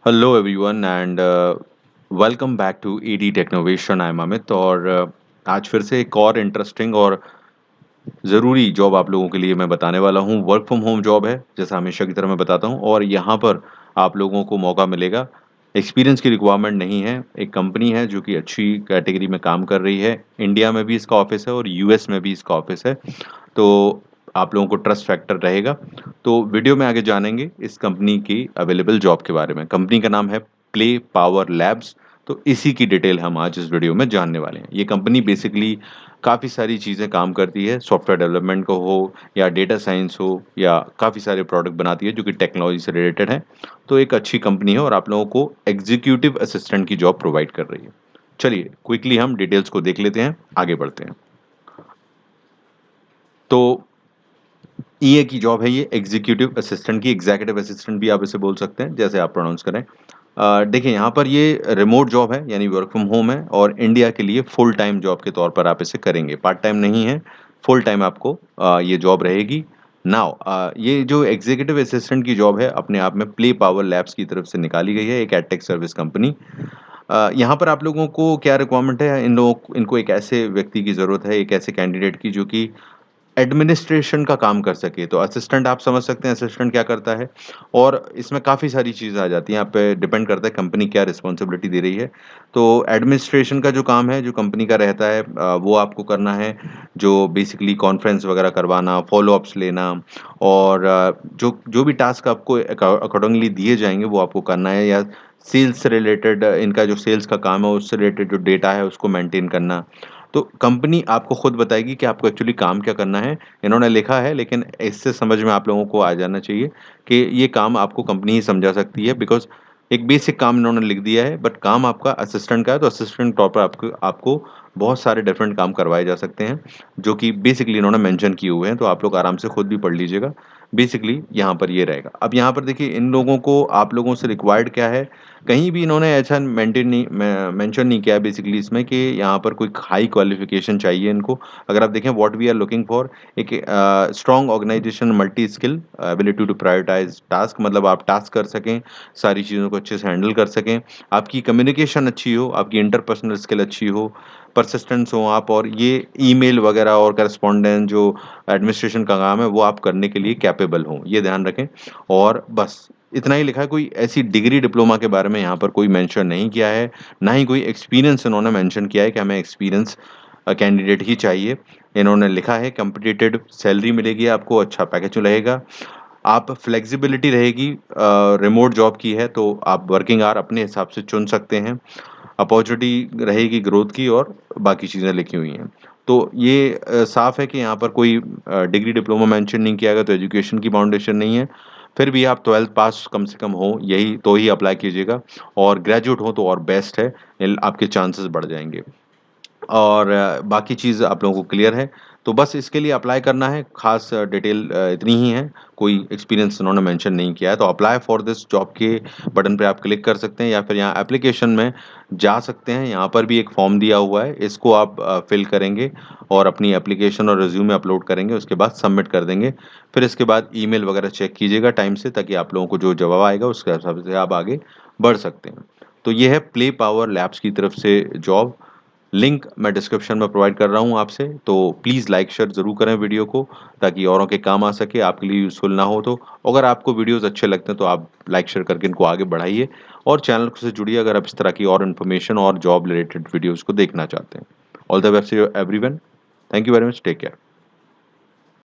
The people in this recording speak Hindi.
Hello everyone and welcome back to ED technovation. I am Amit और आज फिर से एक और इंटरेस्टिंग और ज़रूरी जॉब आप लोगों के लिए मैं बताने वाला हूँ। वर्क फ्रॉम होम जॉब है, जैसा हमेशा की तरह मैं बताता हूँ, और यहाँ पर आप लोगों को मौका मिलेगा। एक्सपीरियंस की रिक्वायरमेंट नहीं है। एक कंपनी है जो कि अच्छी कैटेगरी में काम कर रही है। इंडिया में भी इसका ऑफिस है और यूएस में भी इसका ऑफिस है। तो आप लोगों को ट्रस्ट फैक्टर रहेगा। तो वीडियो में आगे जानेंगे इस कंपनी की अवेलेबल जॉब के बारे में। कंपनी का नाम है प्ले पावर लैब्स। तो इसी की डिटेल हम आज इस वीडियो में जानने वाले हैं। ये कंपनी बेसिकली काफ़ी सारी चीज़ें काम करती है, सॉफ्टवेयर डेवलपमेंट को हो या डेटा साइंस हो, या काफ़ी सारे प्रोडक्ट बनाती है जो कि टेक्नोलॉजी से रिलेटेड है। तो एक अच्छी कंपनी है और आप लोगों को एग्जीक्यूटिव असिस्टेंट की जॉब प्रोवाइड कर रही है। चलिए क्विकली हम डिटेल्स को देख लेते हैं, आगे बढ़ते हैं। तो ईए की जॉब है ये, एग्जीक्यूटिव असिस्टेंट की। एग्जीक्यूटिव असिस्टेंट भी आप इसे बोल सकते हैं, जैसे आप प्रोनाउंस करें। देखिए यहाँ पर ये रिमोट जॉब है, यानी वर्क फ्रॉम होम है, और इंडिया के लिए फुल टाइम जॉब के तौर पर आप इसे करेंगे। पार्ट टाइम नहीं है, फुल टाइम आपको ये जॉब रहेगी। नाउ ये जो एग्जीक्यूटिव असिस्टेंट की जॉब है, अपने आप में प्ले पावर लैब्स की तरफ से निकाली गई है, एक एडटेक सर्विस कंपनी। यहाँ पर आप लोगों को क्या रिक्वायरमेंट है, इनको एक ऐसे व्यक्ति की ज़रूरत है, एक ऐसे कैंडिडेट की जो कि एडमिनिस्ट्रेशन का काम कर सके। तो असिस्टेंट आप समझ सकते हैं असिस्टेंट क्या करता है, और इसमें काफ़ी सारी चीज़ें आ जाती हैं। आप पे डिपेंड करता है कंपनी क्या रिस्पॉन्सिबिलिटी दे रही है। तो एडमिनिस्ट्रेशन का जो काम है, जो कंपनी का रहता है, वो आपको करना है। जो बेसिकली कॉन्फ्रेंस वगैरह करवाना, फ़ॉलो-अप्स लेना, और जो जो भी टास्क आपको अकॉर्डिंगली दिए जाएँगे वो आपको करना है, या सेल्स से रिलेटेड इनका जो सेल्स का काम है उससे रिलेटेड जो डेटा है उसको मेंटेन करना। तो कंपनी आपको खुद बताएगी कि आपको एक्चुअली काम क्या करना है। इन्होंने लिखा है, लेकिन इससे समझ में आप लोगों को आ जाना चाहिए कि ये काम आपको कंपनी ही समझा सकती है, बिकॉज़ एक बेसिक काम इन्होंने लिख दिया है, बट काम आपका असिस्टेंट का है। तो असिस्टेंट तौर पर आपको आपको बहुत सारे डिफरेंट काम करवाए जा सकते हैं, जो कि बेसिकली इन्होंने मेंशन किए हुए हैं। तो आप लोग आराम से खुद भी पढ़ लीजिएगा। बेसिकली यहाँ पर ये रहेगा। अब यहाँ पर देखिए, इन लोगों को आप लोगों से रिक्वायर्ड क्या है, कहीं भी इन्होंने ऐसा मेंशन नहीं किया है बेसिकली इसमें कि यहाँ पर कोई हाई क्वालिफिकेशन चाहिए इनको। अगर आप देखें, what we are looking for, एक strong organization, multi skill, ability to prioritize task, मतलब आप टास्क कर सकें, सारी चीज़ों को अच्छे से हैंडल कर सकें, आपकी कम्युनिकेशन अच्छी हो, आपकी इंटरपर्सनल स्किल अच्छी हो, परसिस्टेंस हो आप, और ये ईमेल वगैरह और करस्पॉन्डेंस जो एडमिनिस्ट्रेशन का काम है वो आप करने के लिए कैपेबल हों, ये ध्यान रखें। और बस इतना ही लिखा है। कोई ऐसी डिग्री डिप्लोमा के बारे में यहाँ पर कोई मेंशन नहीं किया है, ना ही कोई एक्सपीरियंस इन्होंने मेंशन किया है कि हमें एक्सपीरियंस कैंडिडेट ही चाहिए। इन्होंने लिखा है कॉम्पिटिटिव सैलरी मिलेगी आपको, अच्छा पैकेज रहेगा, आप फ्लेक्सिबिलिटी रहेगी। रिमोट जॉब की है तो आप वर्किंग आवर अपने हिसाब से चुन सकते हैं। अपॉर्चुनिटी रहेगी ग्रोथ की, और बाकी चीज़ें लिखी हुई हैं। तो ये साफ़ है कि यहाँ पर कोई डिग्री डिप्लोमा मेंशन नहीं किया गया, तो एजुकेशन की बाउंडेशन नहीं है। फिर भी आप 12th पास कम से कम हो, यही तो ही अप्लाई कीजिएगा, और ग्रेजुएट हो तो और बेस्ट है, आपके चांसेस बढ़ जाएँगे। और बाकी चीज़ आप लोगों को क्लियर है। तो बस इसके लिए अप्लाई करना है, ख़ास डिटेल इतनी ही है, कोई एक्सपीरियंस उन्होंने मेंशन नहीं किया है। तो अप्लाई फॉर दिस जॉब के बटन पे आप क्लिक कर सकते हैं, या फिर यहाँ एप्लीकेशन में जा सकते हैं। यहाँ पर भी एक फॉर्म दिया हुआ है, इसको आप फिल करेंगे और अपनी एप्लीकेशन और रिज़्यूमे अपलोड करेंगे, उसके बाद सबमिट कर देंगे। फिर इसके बाद ईमेल वगैरह चेक कीजिएगा टाइम से, ताकि आप लोगों को जो जवाब आएगा उसके हिसाब से आप आगे बढ़ सकते हैं। तो ये है प्ले पावर लैब्स की तरफ से जॉब। लिंक मैं डिस्क्रिप्शन में प्रोवाइड कर रहा हूँ आपसे, तो प्लीज़ लाइक शेयर ज़रूर करें वीडियो को, ताकि औरों के काम आ सके, आपके लिए यूज़फुल ना हो तो। अगर आपको वीडियोज़ अच्छे लगते हैं तो आप लाइक शेयर करके इनको आगे बढ़ाइए, और चैनल से जुड़िए अगर आप इस तरह की और इन्फॉर्मेशन और जॉब रिलेटेड वीडियोज़ को देखना चाहते हैं। All the best to everyone. Thank you very much, take care.